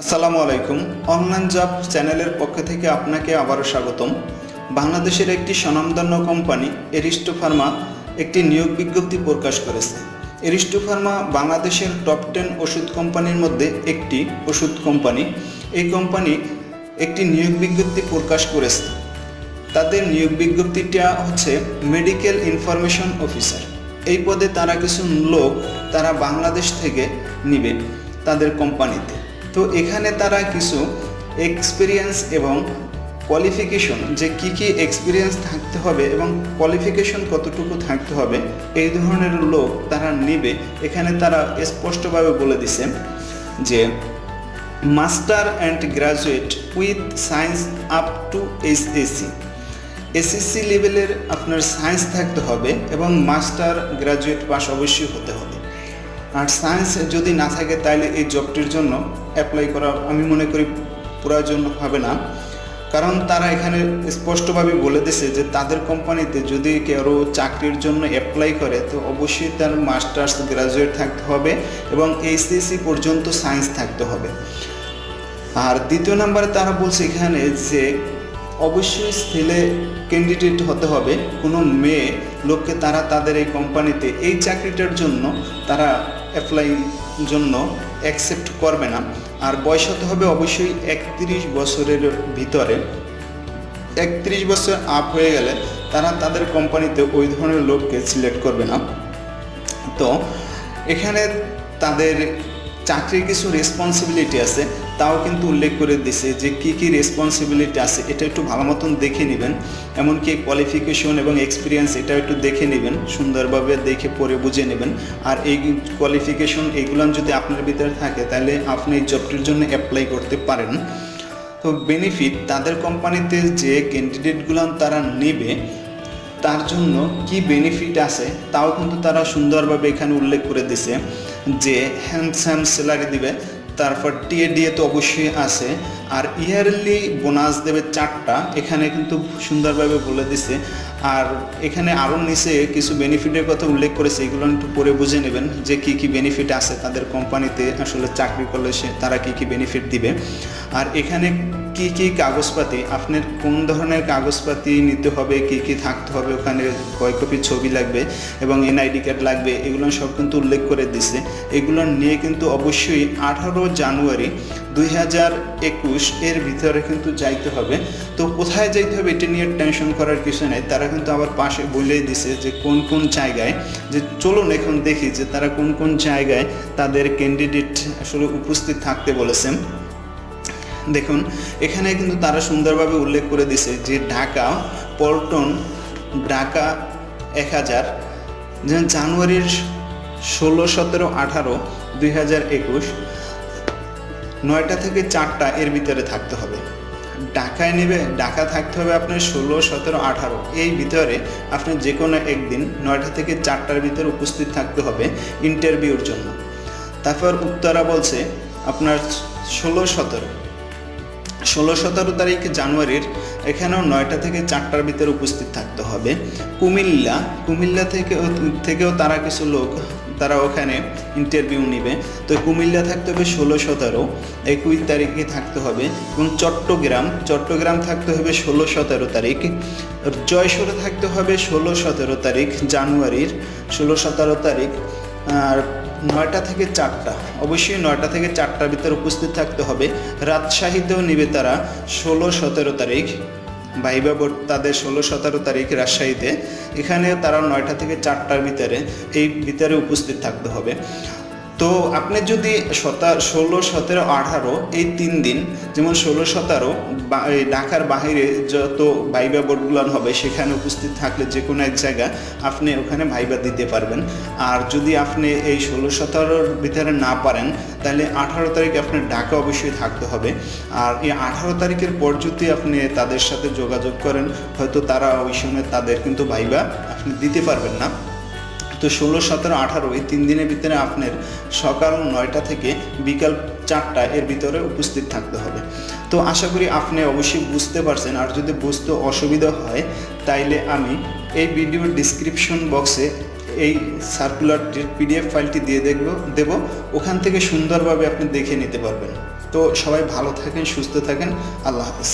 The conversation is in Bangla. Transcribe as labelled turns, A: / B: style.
A: আসসালামু আলাইকুম। অনলাইন জব চ্যানেলের পক্ষ থেকে আপনাকে আবারও স্বাগতম। বাংলাদেশের একটি স্বনামধন্য কোম্পানি এরিস্টো ফার্মা একটি নিয়োগ বিজ্ঞপ্তি প্রকাশ করেছে। এরিস্টো ফার্মা বাংলাদেশের টপ 10 ওষুধ কোম্পানির মধ্যে একটি ওষুধ কোম্পানি। এই কোম্পানি একটি নিয়োগ বিজ্ঞপ্তি প্রকাশ করেছে। তাদের নিয়োগ বিজ্ঞপ্তিটা হচ্ছে মেডিকেল ইনফরমেশন অফিসার। এই পদে তারা কিছু লোক তারা বাংলাদেশ থেকে নেবে তাদের কোম্পানিতে। তো এখানে তারা কিছু এক্সপিরিয়েন্স এবং কোয়ালিফিকেশন, যে কি এক্সপিরিয়েন্স থাকতে হবে এবং কোয়ালিফিকেশন কতটুকু থাকতে হবে, এই ধরনের লোক তারা নেবে। এখানে তারা স্পষ্টভাবে বলে দিছে যে master and graduate with science up to SSC লেভেলের আপনার সায়েন্স থাকতে হবে এবং মাস্টার গ্রাজুয়েট পাস অবশ্যই হতে হবে। আর সায়েন্স যদি না থাকে তাহলে এই জবটির জন্য অ্যাপ্লাই করা আমি মনে করি প্রয়োজন হবে না, কারণ তারা এখানে স্পষ্টভাবে বলে দিয়েছে যে তাদের কোম্পানিতে যদি কেউ চাকরির জন্য অ্যাপ্লাই করে তো অবশ্যই তার মাস্টার্স গ্রাজুয়েট থাকতে হবে এবং এইচএসসি পর্যন্ত সায়েন্স থাকতে হবে। আর দ্বিতীয় নম্বরে তারা বলছে এখানে যে অবশ্যই ছেলে ক্যান্ডিডেট হতে হবে, কোনো মেয়ে লোককে তারা তাদের এই কোম্পানিতে এই চাকরিটার জন্য তারা অ্যাপ্লাই জন্য অ্যাকসেপ্ট করবে না। আর বয়স হতে হবে অবশ্যই 31 বছরের ভিতরে। 31 বছর আপ হয়ে গেলে তারা তাদের কোম্পানিতে ওই ধরনের লোককে সিলেক্ট করবে না। তো এখানে তাদের চাকরির কিছু রেসপন্সিবিলিটি আছে, তাও কিন্তু উল্লেখ করে দিছে যে কি রেসপন্সিবিলিটি আছে এটা একটু ভালো মতন দেখে নেবেন। এমনকি কোয়ালিফিকেশন এবং এক্সপিরিয়েন্স এটা একটু দেখে নেবেন, সুন্দরভাবে দেখে পড়ে বুঝে নেবেন। আর এই কোয়ালিফিকেশন এইগুলো যদি আপনার ভিতরে থাকে তাহলে আপনি এই জবটির জন্য অ্যাপ্লাই করতে পারেন। তো বেনিফিট, তাদের কোম্পানিতে যে ক্যান্ডিডেটগুলো তারা নেবে তার জন্য কি বেনিফিট আছে তাও কিন্তু তারা সুন্দরভাবে এখানে উল্লেখ করে দিছে যে হ্যান্ডসাম স্যালারি দিবে, তারপর টিএডিএ তো অবশ্যই আছে, আর ইয়ারলি বোনাস দেবে 4টা, এখানে কিন্তু সুন্দরভাবে বলে দিছে। আর এখানে আরও নিচে কিছু বেনিফিটের কথা উল্লেখ করেছে, এগুলো একটু পরে বুঝে নেবেন যে কি বেনিফিট আছে তাদের কোম্পানিতে আসলে চাকরি করলে তারা কি বেনিফিট দিবে। আর এখানে কি কাগজপাতি, আপনার কোন ধরনের কাগজপাতি নিতে হবে, কি থাকতে হবে, ওখানে কয় কপি ছবি লাগবে এবং এনআইডি কার্ড লাগবে, এগুলো সব কিন্তু উল্লেখ করে দিছে। এগুলো নিয়ে কিন্তু অবশ্যই 18 জানুয়ারি 2021 এর ভিতরে কিন্তু যাইতে হবে। তো কোথায় যাইতে হবে এটা নিয়ে টেনশন করার কিছু নেই, তারা কিন্তু আবার পাশে বলেই দিছে যে কোন জায়গায়, যে চলুন এখন দেখি যে তারা কোন জায়গায় তাদের ক্যান্ডিডেট আসলে উপস্থিত থাকতে বলেছেন। দেখুন এখানে কিন্তু তারা সুন্দরভাবে উল্লেখ করে দিছে যে ঢাকা পল্টন, ঢাকা 1000, জানুয়ারির 16, 17, 18, 2021 9টা থেকে 4টা এর ভিতরে থাকতে হবে। ঢাকায় নেবে, ঢাকা থাকতে হবে আপনার 16, 17, 18 এই ভিতরে আপনি যে কোনো একদিন 9টা থেকে 4টার ভিতরে উপস্থিত থাকতে হবে ইন্টারভিউর জন্য। তারপর উত্তরা বলছে আপনার 16, 17 তারিখ জানুয়ারির, এখানেও 9টা থেকে 4টার ভিতরে উপস্থিত থাকতে হবে। কুমিল্লা থেকেও তারা কিছু লোক তারা ওখানে ইন্টারভিউ নেবে। তো কুমিল্লা থাকতে হবে 16, 17, 21 তারিখে থাকতে হবে। এবং চট্টগ্রাম থাকতে হবে 16, 17 তারিখ। জয়সরে থাকতে হবে 16, 17 তারিখ জানুয়ারির, 16, 17 তারিখ। আর 9টা থেকে 4টা, অবশ্যই 9টা থেকে 4টার ভিতরে উপস্থিত থাকতে হবে। রাজশাহীতেও নেবে তারা 16, 17 তারিখ, ভাইবা বোর্ড তাদের 16, 17 তারিখ রাজশাহীতে, এখানে তারা 9টা থেকে 4টার ভিতরে উপস্থিত থাকতে হবে। তো আপনি যদি 16, 17, 18 এই 3 দিন, যেমন 16, 17 ঢাকার বাহিরে যত ভাইবা বোর্ডগুলো হবে সেখানে উপস্থিত থাকলে যে কোনো এক জায়গা আপনি ওখানে ভাইবা দিতে পারবেন। আর যদি আপনি এই 16, 17 ভিতরে না পারেন তাহলে 18 তারিখ আপনার ঢাকা অবশ্যই থাকতে হবে। আর এই 18 তারিখের পর যদি আপনি তাদের সাথে যোগাযোগ করেন হয়তো তারা ওই সময় তাদের কিন্তু ভাইবা আপনি দিতে পারবেন না। তো 16, 17, 18 এই 3 দিনের ভিতরে আপনার সকাল 9টা থেকে বিকাল 4টা এর ভিতরে উপস্থিত থাকতে হবে। তো আশা করি আপনি অবশ্যই বুঝতে পারছেন। আর যদি বুঝতে অসুবিধা হয় তাইলে আমি এই ভিডিওর ডিসক্রিপশন বক্সে এই সার্কুলারটির পিডিএফ ফাইলটি দিয়ে দেব, ওখান থেকে সুন্দরভাবে আপনি দেখে নিতে পারবেন। তো সবাই ভালো থাকেন, সুস্থ থাকেন, আল্লাহ হাফেজ।